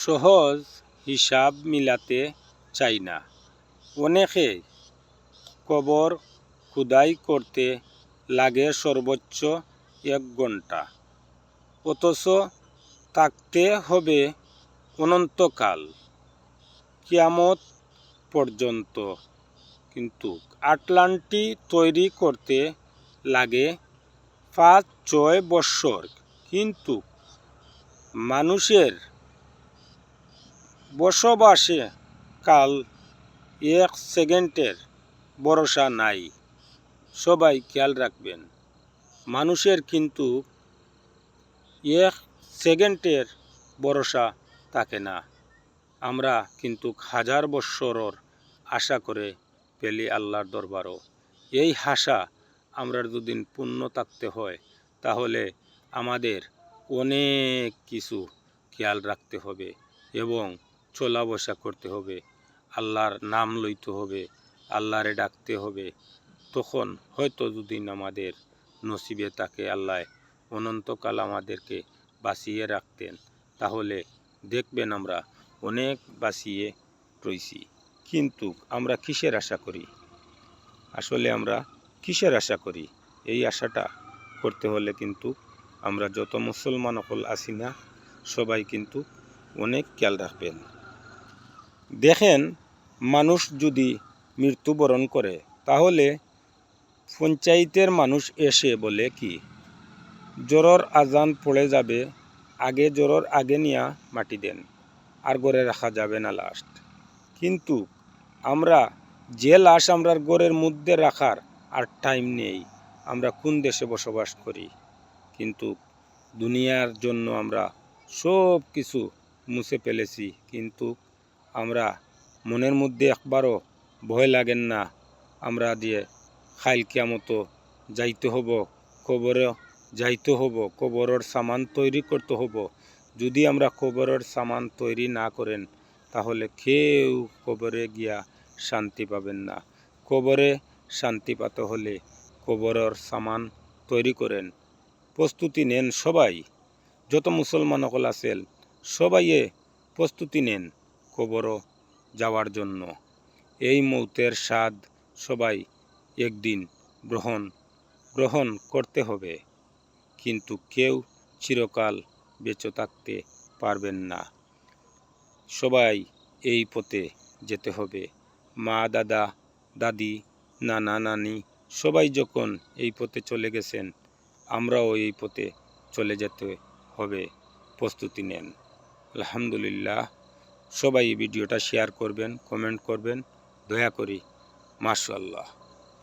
সহজ হিসাব মিলাতে চাই না। অনেকে কবর খোদাই করতে লাগে সর্বোচ্চ 1 ঘন্টা, অথচ থাকতে হবে অনন্তকাল, কিয়ামত পর্যন্ত। কিন্তু আটলান্টি তৈরি করতে লাগে 5-6 বৎসর। কিন্তু মানুষের বসবাসে কাল 1 সেকেন্ডের ভরসা নাই। সবাই খেয়াল রাখবেন, মানুষের কিন্তু 1 সেকেন্ডের ভরসা থাকে না। আমরা কিন্তু 1000 বৎসরের আশা করে ফেলি আল্লাহর দরবারও। এই আশা আমরা যদি পূর্ণ থাকতে হয়, তাহলে আমাদের অনেক কিছু খেয়াল রাখতে হবে এবং চলা বসা করতে হবে, আল্লাহর নাম লইতে হবে, আল্লাহরে ডাকতে হবে। তখন হয়তো যদি আমাদের নসিবে থাকে আল্লাহ অনন্তকাল আমাদেরকে বাঁচিয়ে রাখতেন, তাহলে দেখবেন আমরা অনেক বাঁচিয়ে রয়েছি। কিন্তু আমরা কিসের আশা করি? আসলে আমরা কিসের আশা করি? এই আশাটা করতে হলে কিন্তু আমরা যত মুসলমান হল আছি না, সবাই কিন্তু অনেক খেয়াল রাখবেন। দেখেন, মানুষ যদি মৃত্যুবরণ করে, তাহলে পঞ্চায়েতের মানুষ এসে বলে কি, জোরর আজান পড়ে যাবে, আগে জোরর আগে নিয়া মাটি দেন, আর ঘরে রাখা যাবে না লাশ। কিন্তু আমরা যে লাশ আমরা ঘরের মধ্যে রাখার আর টাইম নেই। আমরা কোন দেশে বসবাস করি? কিন্তু দুনিয়ার জন্য আমরা সব কিছু মুছে ফেলেছি। কিন্তু আমরা মনের মধ্যে একবারও ভয় লাগেন না আমরা দিয়ে খাইল কিয়ামত যাইতে হব, কবরে যাইতে হব, কবরের সামান তৈরি করতে হব। যদি আমরা কবরের সামান তৈরি না করেন, তাহলে কেউ কবরে গিয়া শান্তি পাবেন না। কবরে শান্তি পেতে হলে কবরের সামান তৈরি করেন, প্রস্তুতি নেন। সবাই যত মুসলমান সকল আছেন, সবাইয়ে প্রস্তুতি নেন কবরও যাওয়ার জন্য। এই মৌতের স্বাদ সবাই একদিন গ্রহণ করতে হবে। কিন্তু কেউ চিরকাল বেঁচে থাকতে পারবেন না। সবাই এই পথে যেতে হবে। মা, দাদা, দাদি, নানা, নানি সবাই যখন এই পথে চলে গেছেন, আমরাও এই পথে চলে যেতে হবে। প্রস্তুতি নেন। আলহামদুলিল্লাহ। সবাই এই ভিডিওটা শেয়ার করবেন, কমেন্ট করবেন, দয়া করি। মাশাআল্লাহ।